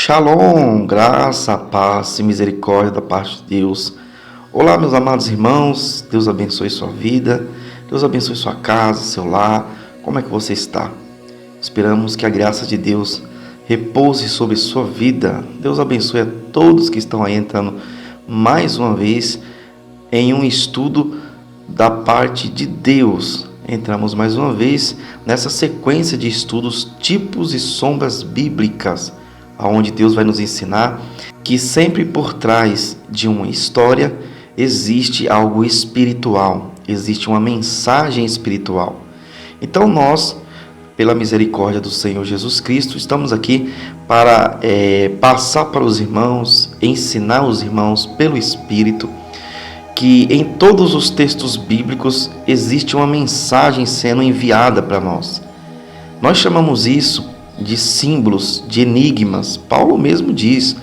Shalom, graça, paz e misericórdia da parte de Deus. Olá, meus amados irmãos, Deus abençoe sua vida, Deus abençoe sua casa, seu lar. Como é que você está? Esperamos que a graça de Deus repouse sobre sua vida. Deus abençoe a todos que estão aí entrando mais uma vez em um estudo da parte de Deus. Entramos mais uma vez nessa sequência de estudos, tipos e sombras bíblicas, onde Deus vai nos ensinar que sempre por trás de uma história existe algo espiritual, existe uma mensagem espiritual. Então nós, pela misericórdia do Senhor Jesus Cristo, estamos aqui para passar para os irmãos, ensinar os irmãos pelo Espírito, que em todos os textos bíblicos existe uma mensagem sendo enviada para nós. Nós chamamos isso de símbolos, de enigmas. Paulo mesmo diz: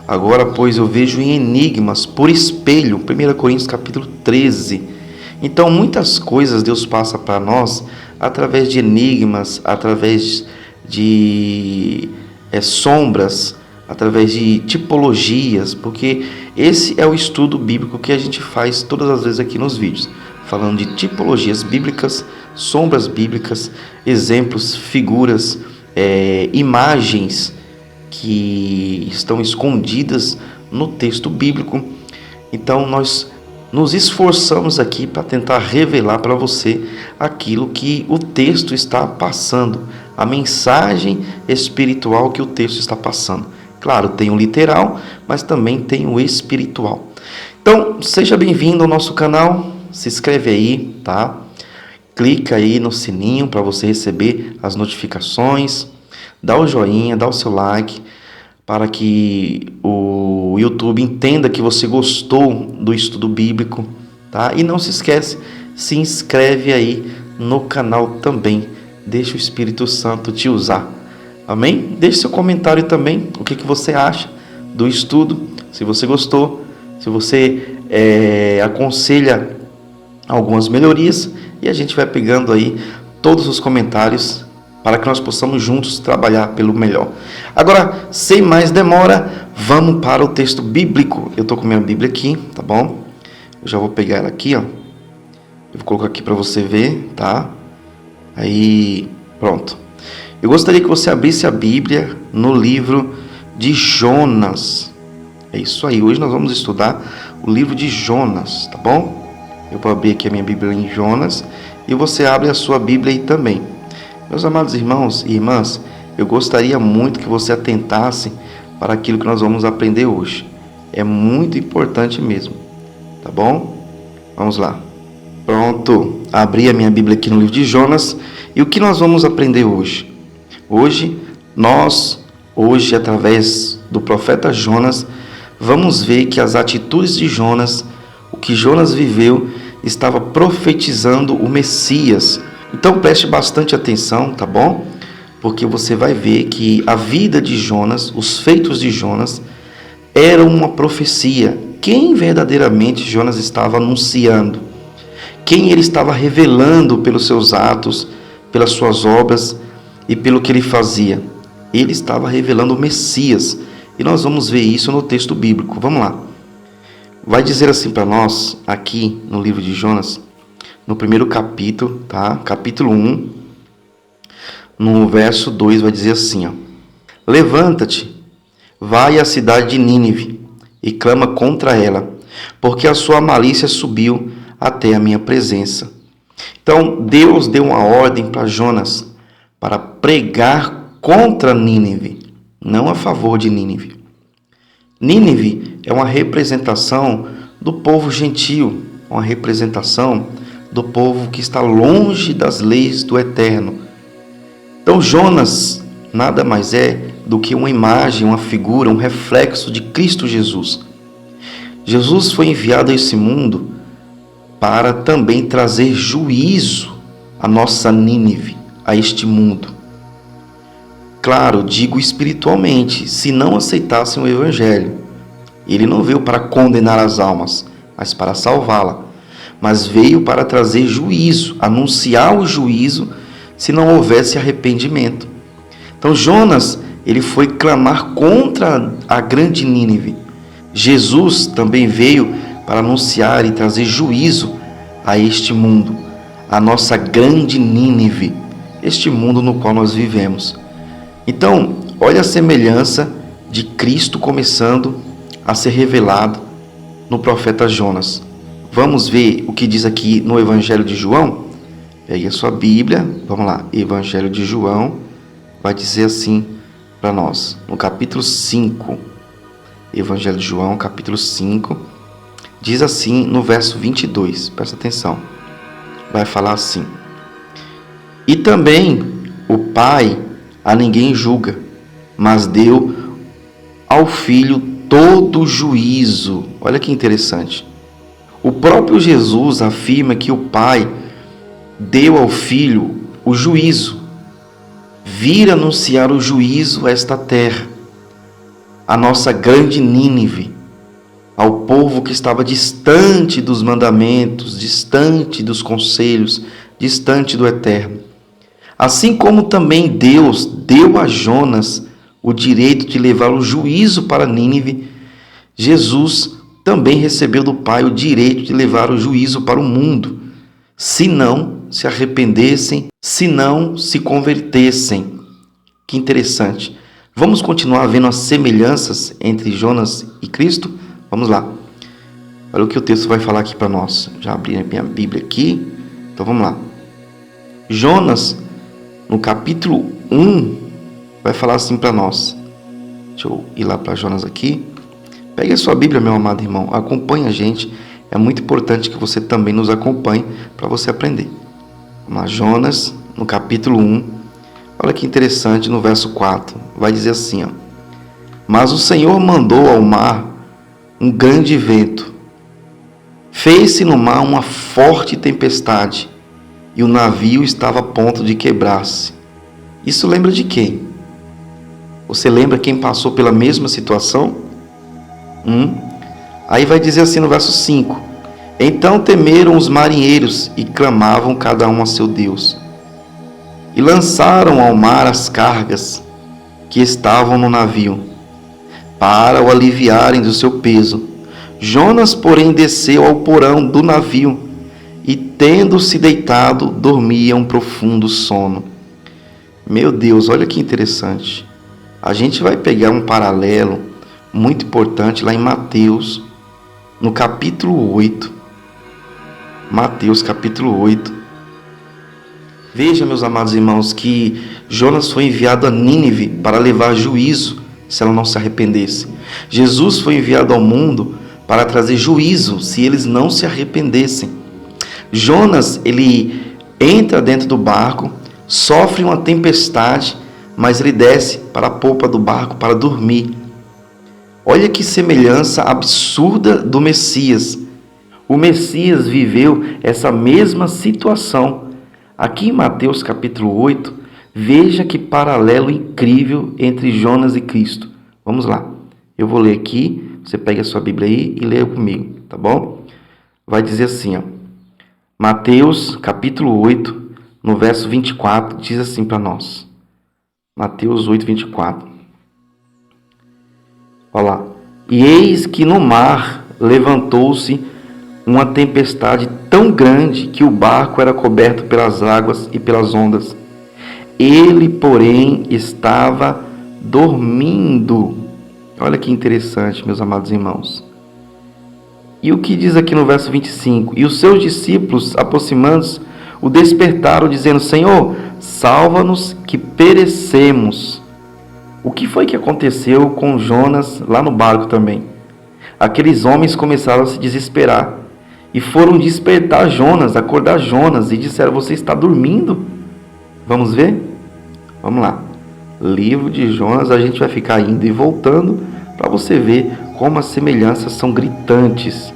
agora, pois, eu vejo em enigmas por espelho, 1 Coríntios capítulo 13. Então, muitas coisas Deus passa para nós através de enigmas, através de sombras, através de tipologias, porque esse é o estudo bíblico que a gente faz todas as vezes aqui nos vídeos, falando de tipologias bíblicas, sombras bíblicas, exemplos, figuras, imagens que estão escondidas no texto bíblico. Então nós nos esforçamos aqui para tentar revelar para você aquilo que o texto está passando, a mensagem espiritual que o texto está passando. Claro, tem o literal, mas também tem o espiritual. Então, seja bem-vindo ao nosso canal, se inscreve aí, tá? Clica aí no sininho para você receber as notificações, dá o joinha, dá o seu like, para que o YouTube entenda que você gostou do estudo bíblico, tá? E não se esquece, se inscreve aí no canal também, deixa o Espírito Santo te usar, amém? Deixe seu comentário também, o que você acha do estudo, se você gostou, se você aconselha algumas melhorias, e a gente vai pegando aí todos os comentários para que nós possamos juntos trabalhar pelo melhor. Agora, sem mais demora, vamos para o texto bíblico. Eu estou com minha Bíblia aqui, tá bom? Eu já vou pegar ela aqui, ó. Eu vou colocar aqui para você ver, tá? Aí, pronto. Eu gostaria que você abrisse a Bíblia no livro de Jonas. É isso aí, hoje nós vamos estudar o livro de Jonas, tá bom? Eu vou abrir aqui a minha Bíblia em Jonas e você abre a sua Bíblia aí também. Meus amados irmãos e irmãs, eu gostaria muito que você atentasse para aquilo que nós vamos aprender hoje. É muito importante mesmo, tá bom? Vamos lá. Pronto, abri a minha Bíblia aqui no livro de Jonas e o que nós vamos aprender hoje? Hoje, através do profeta Jonas, vamos ver que as atitudes de Jonas, o que Jonas viveu, estava profetizando o Messias. Então preste bastante atenção, tá bom? Porque você vai ver que a vida de Jonas, os feitos de Jonas, eram uma profecia. Quem verdadeiramente Jonas estava anunciando? Quem ele estava revelando pelos seus atos, pelas suas obras e pelo que ele fazia? Ele estava revelando o Messias. E nós vamos ver isso no texto bíblico. Vamos lá. Vai dizer assim para nós, aqui no livro de Jonas, no primeiro capítulo, tá? Capítulo 1, no verso 2, vai dizer assim, ó: levanta-te, vai à cidade de Nínive e clama contra ela, porque a sua malícia subiu até a minha presença. Então, Deus deu uma ordem para Jonas para pregar contra Nínive, não a favor de Nínive. Nínive é uma representação do povo gentil, uma representação do povo que está longe das leis do Eterno. Então Jonas nada mais é do que uma imagem, uma figura, um reflexo de Cristo Jesus. Jesus foi enviado a esse mundo para também trazer juízo à nossa Nínive, a este mundo. Claro, digo espiritualmente, se não aceitassem o Evangelho. Ele não veio para condenar as almas, mas para salvá-la. Mas veio para trazer juízo, anunciar o juízo, se não houvesse arrependimento. Então Jonas, ele foi clamar contra a grande Nínive. Jesus também veio para anunciar e trazer juízo a este mundo, a nossa grande Nínive, este mundo no qual nós vivemos. Então, olha a semelhança de Cristo começando a ser revelado no profeta Jonas. Vamos ver o que diz aqui no Evangelho de João? Pegue a sua Bíblia, vamos lá, Evangelho de João, vai dizer assim para nós, no capítulo 5, Evangelho de João, capítulo 5, diz assim no verso 22, presta atenção, vai falar assim: e também o Pai a ninguém julga, mas deu ao Filho todo o juízo. Olha que interessante. O próprio Jesus afirma que o Pai deu ao Filho o juízo, vir anunciar o juízo a esta terra, a nossa grande Nínive, ao povo que estava distante dos mandamentos, distante dos conselhos, distante do eterno. Assim como também Deus deu a Jonas o direito de levar o juízo para Nínive, Jesus também recebeu do Pai o direito de levar o juízo para o mundo, se não se arrependessem, se não se convertessem. Que interessante. Vamos continuar vendo as semelhanças entre Jonas e Cristo? Vamos lá. Olha o que o texto vai falar aqui para nós. Já abri a minha Bíblia aqui. Então vamos lá. Jonas, no capítulo 1, vai falar assim para nós. Deixa eu ir lá para Jonas aqui. Pegue a sua Bíblia, meu amado irmão. Acompanhe a gente. É muito importante que você também nos acompanhe para você aprender. Vamos lá. Jonas, no capítulo 1. Olha que interessante, no verso 4. Vai dizer assim, ó: mas o Senhor mandou ao mar um grande vento. Fez-se no mar uma forte tempestade, e o navio estava a ponto de quebrar-se. Isso lembra de quem? Você lembra quem passou pela mesma situação? Aí vai dizer assim no verso 5: então temeram os marinheiros e clamavam cada um a seu Deus, e lançaram ao mar as cargas que estavam no navio, para o aliviarem do seu peso. Jonas, porém, desceu ao porão do navio, e tendo-se deitado, dormia um profundo sono. Meu Deus, olha que interessante. A gente vai pegar um paralelo muito importante lá em Mateus, no capítulo 8. Mateus, capítulo 8. Veja, meus amados irmãos, que Jonas foi enviado a Nínive para levar juízo se ela não se arrependesse. Jesus foi enviado ao mundo para trazer juízo se eles não se arrependessem. Jonas, ele entra dentro do barco, sofre uma tempestade, mas ele desce para a polpa do barco para dormir. Olha que semelhança absurda do Messias. O Messias viveu essa mesma situação. Aqui em Mateus capítulo 8, veja que paralelo incrível entre Jonas e Cristo. Vamos lá. Eu vou ler aqui, você pega a sua Bíblia aí e leia comigo, tá bom? Vai dizer assim, ó. Mateus capítulo 8, no verso 24, diz assim para nós. Mateus 8, 24. Olha lá. E eis que no mar levantou-se uma tempestade tão grande que o barco era coberto pelas águas e pelas ondas. Ele, porém, estava dormindo. Olha que interessante, meus amados irmãos. E o que diz aqui no verso 25? E os seus discípulos, aproximando-se, o despertaram, dizendo: Senhor, salva-nos que perecemos. O que foi que aconteceu com Jonas lá no barco também? Aqueles homens começaram a se desesperar e foram despertar Jonas, acordar Jonas, e disseram: você está dormindo? Vamos ver? Vamos lá. Livro de Jonas, a gente vai ficar indo e voltando para você ver como as semelhanças são gritantes,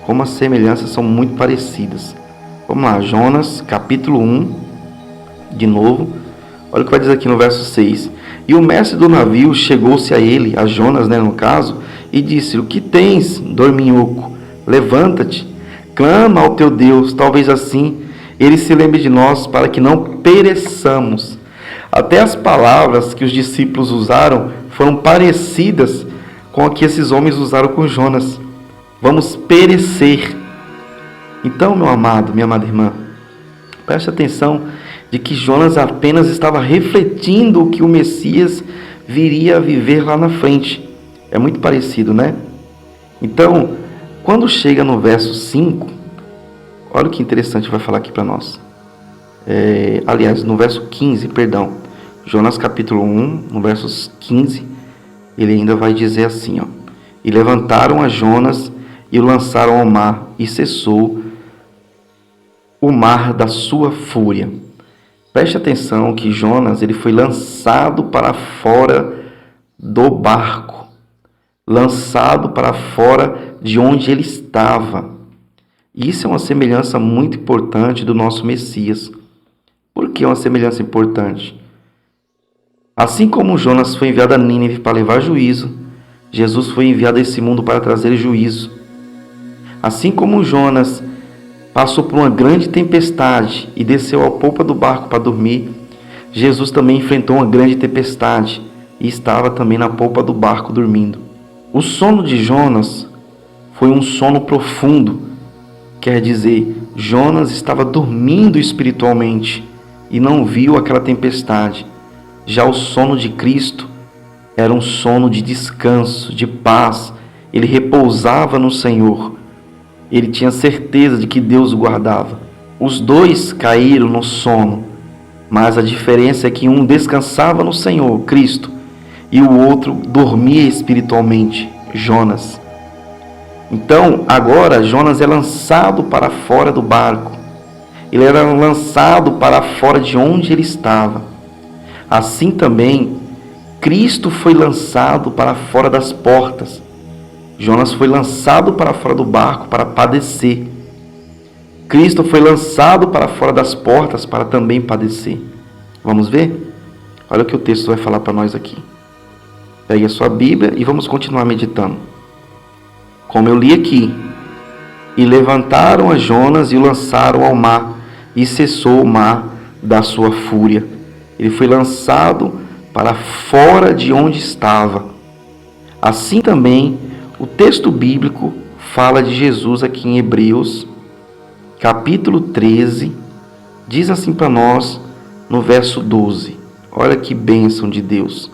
como as semelhanças são muito parecidas. Vamos lá, Jonas, capítulo 1, de novo. Olha o que vai dizer aqui no verso 6. E o mestre do navio chegou-se a ele, a Jonas, no caso, e disse: o que tens, dorminhoco? Levanta-te, clama ao teu Deus, talvez assim ele se lembre de nós, para que não pereçamos. Até as palavras que os discípulos usaram foram parecidas com a que esses homens usaram com Jonas. Vamos perecer. Então, meu amado, minha amada irmã, preste atenção de que Jonas apenas estava refletindo o que o Messias viria a viver lá na frente. É muito parecido, né? Então, quando chega no verso 5, olha o que interessante vai falar aqui para nós. Aliás, no verso 15, perdão. Jonas capítulo 1, no verso 15, ele ainda vai dizer assim, ó. E levantaram a Jonas e o lançaram ao mar, e cessou o mar da sua fúria. Preste atenção que Jonas ele foi lançado para fora do barco, lançado para fora de onde ele estava. Isso é uma semelhança muito importante do nosso Messias. Por que é uma semelhança importante? Assim como Jonas foi enviado a Nínive para levar juízo, Jesus foi enviado a esse mundo para trazer juízo. Assim como Jonas passou por uma grande tempestade e desceu à polpa do barco para dormir, Jesus também enfrentou uma grande tempestade e estava também na polpa do barco dormindo. O sono de Jonas foi um sono profundo, quer dizer, Jonas estava dormindo espiritualmente e não viu aquela tempestade. Já o sono de Cristo era um sono de descanso, de paz. Ele repousava no Senhor. Ele tinha certeza de que Deus o guardava. Os dois caíram no sono, mas a diferença é que um descansava no Senhor, Cristo, e o outro dormia espiritualmente, Jonas. Então, agora, Jonas é lançado para fora do barco. Ele era lançado para fora de onde ele estava. Assim também, Cristo foi lançado para fora das portas. Jonas foi lançado para fora do barco para padecer. Cristo foi lançado para fora das portas para também padecer. Vamos ver? Olha o que o texto vai falar para nós aqui. Pegue a sua Bíblia e vamos continuar meditando. Como eu li aqui. E levantaram a Jonas e o lançaram ao mar, e cessou o mar da sua fúria. Ele foi lançado para fora de onde estava. Assim também, o texto bíblico fala de Jesus aqui em Hebreus, capítulo 13, diz assim para nós no verso 12. Olha que bênção de Deus.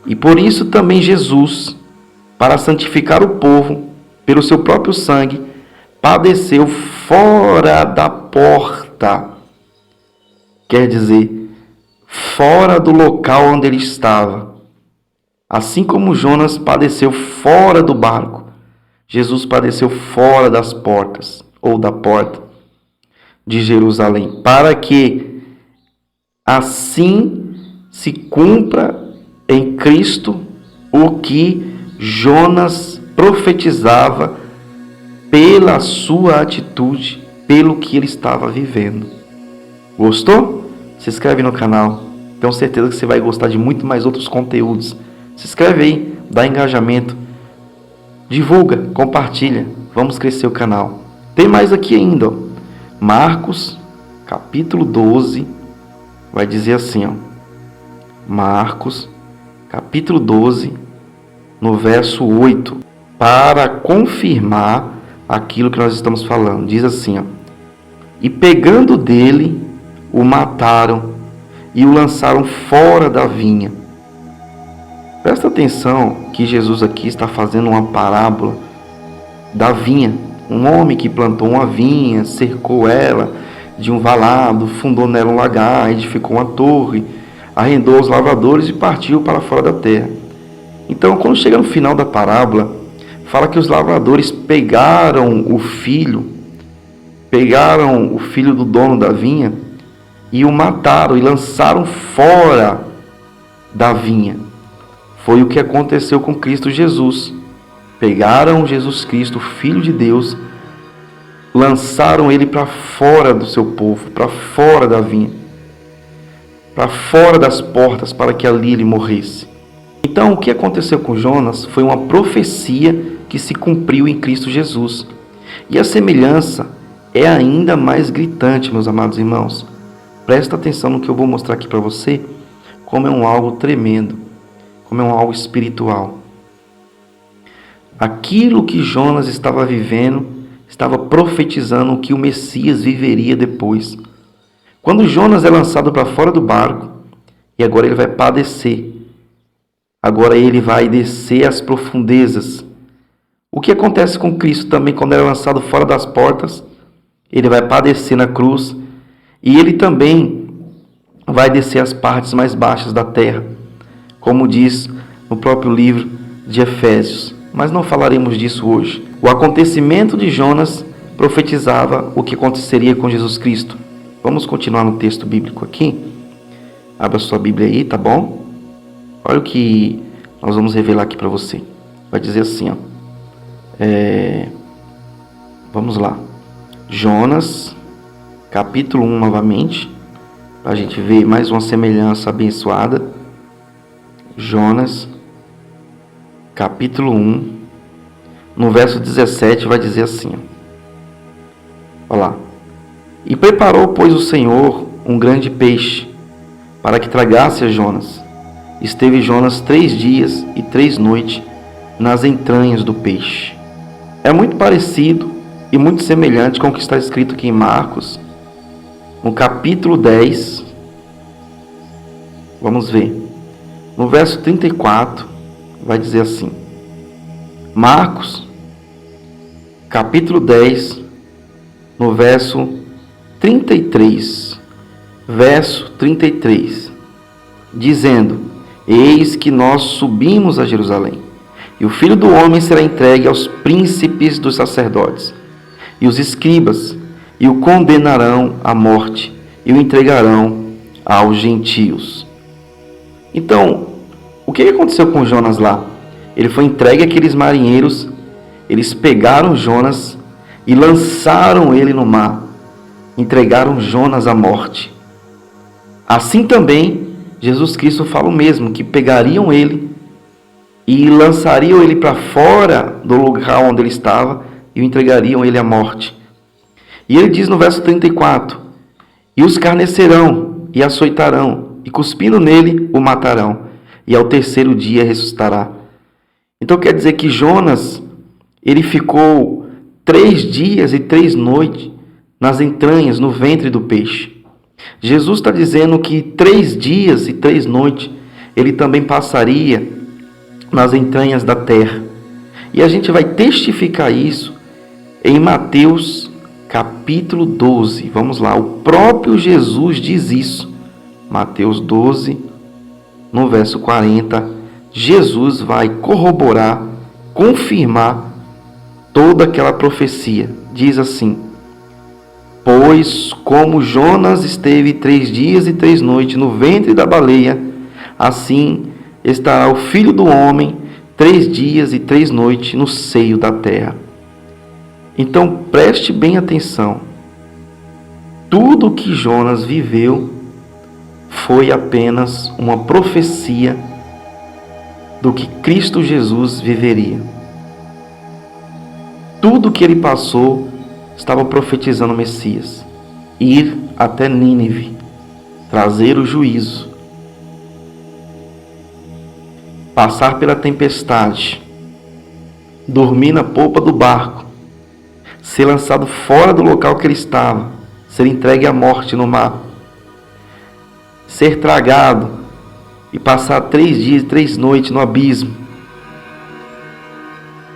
E por isso também Jesus, para santificar o povo, pelo seu próprio sangue, padeceu fora da porta. Quer dizer, fora do local onde ele estava. Assim como Jonas padeceu fora do barco, Jesus padeceu fora das portas, ou da porta de Jerusalém, para que assim se cumpra em Cristo o que Jonas profetizava pela sua atitude, pelo que ele estava vivendo. Gostou? Se inscreve no canal. Tenho certeza que você vai gostar de muito mais outros conteúdos. Se inscreve aí, dá engajamento, divulga, compartilha, vamos crescer o canal. Tem mais aqui ainda, ó. Marcos, capítulo 12, vai dizer assim, ó. Marcos, capítulo 12, no verso 8, para confirmar aquilo que nós estamos falando. Diz assim, ó. E pegando dele, o mataram e o lançaram fora da vinha. Presta atenção que Jesus aqui está fazendo uma parábola da vinha. Um homem que plantou uma vinha, cercou ela de um valado, fundou nela um lagar, edificou uma torre, arrendou os lavradores e partiu para fora da terra. Então, quando chega no final da parábola, fala que os lavradores pegaram o filho do dono da vinha e o mataram e lançaram fora da vinha. Foi o que aconteceu com Cristo Jesus. Pegaram Jesus Cristo, Filho de Deus, lançaram ele para fora do seu povo, para fora da vinha, para fora das portas, para que ali ele morresse. Então, o que aconteceu com Jonas foi uma profecia que se cumpriu em Cristo Jesus. E a semelhança é ainda mais gritante, meus amados irmãos. Presta atenção no que eu vou mostrar aqui para você. como é um algo tremendo, como é um algo espiritual. Aquilo que Jonas estava vivendo, estava profetizando o que o Messias viveria depois. Quando Jonas é lançado para fora do barco, e agora ele vai padecer, agora ele vai descer às profundezas. O que acontece com Cristo também quando ele é lançado fora das portas? Ele vai padecer na cruz e ele também vai descer às partes mais baixas da terra, como diz no próprio livro de Efésios. Mas não falaremos disso hoje. O acontecimento de Jonas profetizava o que aconteceria com Jesus Cristo. Vamos continuar no texto bíblico aqui. Abra sua Bíblia aí, tá bom? Olha o que nós vamos revelar aqui para você. Vai dizer assim, ó. Vamos lá. Jonas, capítulo 1 novamente, para a gente ver mais uma semelhança abençoada. Jonas, capítulo 1, no verso 17, vai dizer assim, ó. Olha lá. E preparou, pois, o Senhor um grande peixe, para que tragasse a Jonas. Esteve Jonas 3 dias e 3 noites nas entranhas do peixe. É muito parecido e muito semelhante com o que está escrito aqui em Marcos, no capítulo 10. Vamos ver. No verso 34, vai dizer assim. Marcos, capítulo 10, no verso 33. Verso 33. Dizendo: Eis que nós subimos a Jerusalém, e o Filho do Homem será entregue aos príncipes dos sacerdotes e os escribas, e o condenarão à morte, e o entregarão aos gentios. Então, o que aconteceu com Jonas lá? Ele foi entregue àqueles marinheiros, eles pegaram Jonas e lançaram ele no mar, entregaram Jonas à morte. Assim também, Jesus Cristo fala o mesmo, que pegariam ele e lançariam ele para fora do lugar onde ele estava e o entregariam ele à morte. E ele diz no verso 34, e os escarnecerão e açoitarão, e cuspindo nele o matarão, e ao terceiro dia ressuscitará. Então quer dizer que Jonas, ele ficou 3 dias e 3 noites nas entranhas, no ventre do peixe. Jesus está dizendo que 3 dias e 3 noites ele também passaria nas entranhas da terra. E a gente vai testificar isso em Mateus capítulo 12. Vamos lá, o próprio Jesus diz isso. Mateus 12, no verso 40, Jesus vai corroborar, confirmar toda aquela profecia. Diz assim: Pois como Jonas esteve 3 dias e 3 noites no ventre da baleia, assim estará o Filho do Homem 3 dias e 3 noites no seio da terra. Então preste bem atenção. Tudo que Jonas viveu foi apenas uma profecia do que Cristo Jesus viveria. Tudo que ele passou estava profetizando o Messias. Ir até Nínive, trazer o juízo, passar pela tempestade, dormir na polpa do barco, ser lançado fora do local que ele estava, ser entregue à morte no mar, ser tragado e passar 3 dias e 3 noites no abismo.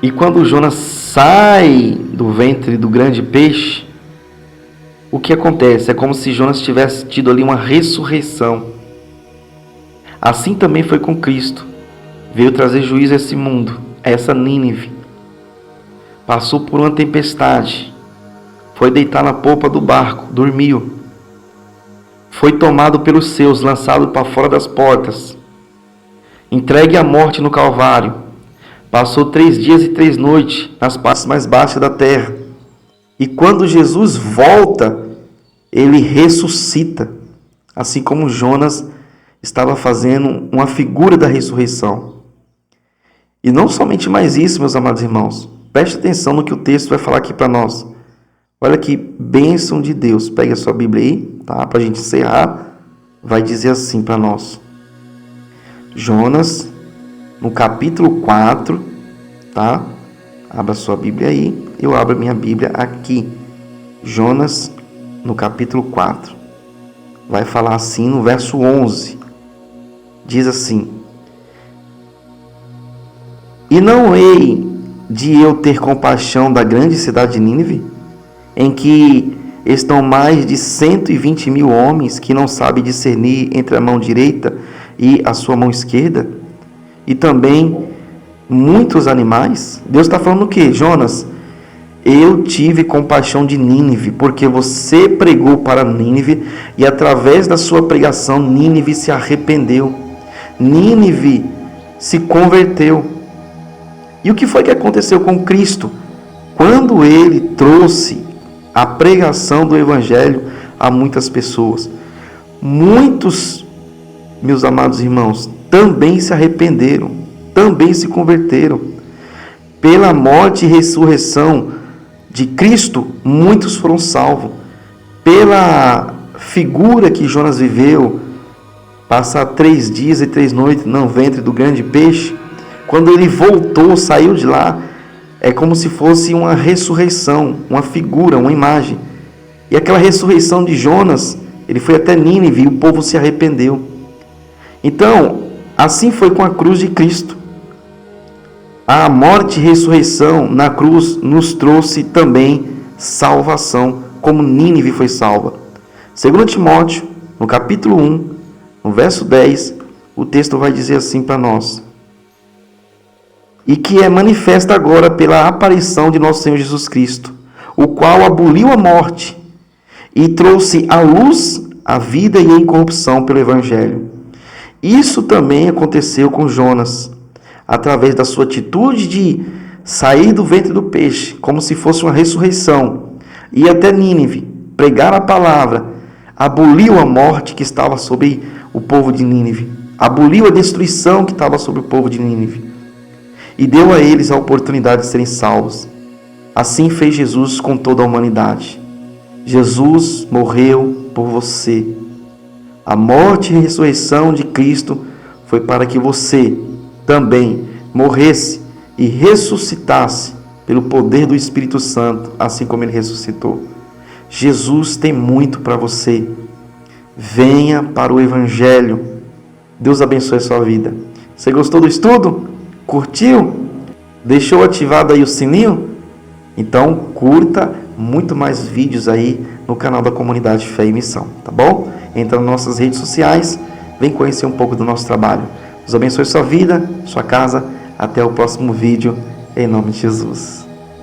E quando Jonas sai do ventre do grande peixe, o que acontece? É como se Jonas tivesse tido ali uma ressurreição. Assim também foi com Cristo. Veio trazer juízo a esse mundo, a essa Nínive. Passou por uma tempestade. Foi deitar na polpa do barco, dormiu. Foi tomado pelos seus, lançado para fora das portas. Entregue à morte no Calvário. Passou 3 dias e 3 noites nas partes mais baixas da terra. E quando Jesus volta, ele ressuscita. Assim como Jonas estava fazendo uma figura da ressurreição. E não somente mais isso, meus amados irmãos. Preste atenção no que o texto vai falar aqui para nós. Olha que bênção de Deus. Pega a sua Bíblia aí, tá? Para a gente encerrar. Vai dizer assim para nós. Jonas, no capítulo 4, tá? Abra sua Bíblia aí, eu abro a minha Bíblia aqui. Jonas, no capítulo 4. Vai falar assim no verso 11. Diz assim: E não hei de eu ter compaixão da grande cidade de Nínive, em que estão mais de 120 mil homens que não sabem discernir entre a mão direita e a sua mão esquerda, e também muitos animais? Deus está falando o quê? Jonas, eu tive compaixão de Nínive, porque você pregou para Nínive, e através da sua pregação, Nínive se arrependeu. Nínive se converteu. E o que foi que aconteceu com Cristo? Quando ele trouxe a pregação do Evangelho a muitas pessoas, muitos, meus amados irmãos, também se arrependeram, também se converteram. Pela morte e ressurreição de Cristo, muitos foram salvos. Pela figura que Jonas viveu, passar 3 dias e 3 noites no ventre do grande peixe, quando ele voltou, saiu de lá, é como se fosse uma ressurreição, uma figura, uma imagem. E aquela ressurreição de Jonas, ele foi até Nínive e o povo se arrependeu. Então, assim foi com a cruz de Cristo. A morte e ressurreição na cruz nos trouxe também salvação, como Nínive foi salva. 2 Timóteo, no capítulo 1, no verso 10, o texto vai dizer assim para nós: E que é manifesta agora pela aparição de nosso Senhor Jesus Cristo, o qual aboliu a morte e trouxe à luz a vida e a incorrupção pelo Evangelho. Isso também aconteceu com Jonas, através da sua atitude de sair do ventre do peixe, como se fosse uma ressurreição, ir até Nínive, pregar a palavra, aboliu a morte que estava sobre o povo de Nínive, aboliu a destruição que estava sobre o povo de Nínive, e deu a eles a oportunidade de serem salvos. Assim fez Jesus com toda a humanidade. Jesus morreu por você. A morte e ressurreição de Cristo foi para que você também morresse e ressuscitasse pelo poder do Espírito Santo, assim como ele ressuscitou. Jesus tem muito para você. Venha para o Evangelho. Deus abençoe a sua vida. Você gostou do estudo? Curtiu? Deixou ativado aí o sininho? Então curta muito mais vídeos aí no canal da Comunidade Fé e Missão, tá bom? Entra nas nossas redes sociais, vem conhecer um pouco do nosso trabalho. Deus abençoe sua vida, sua casa. Até o próximo vídeo, em nome de Jesus.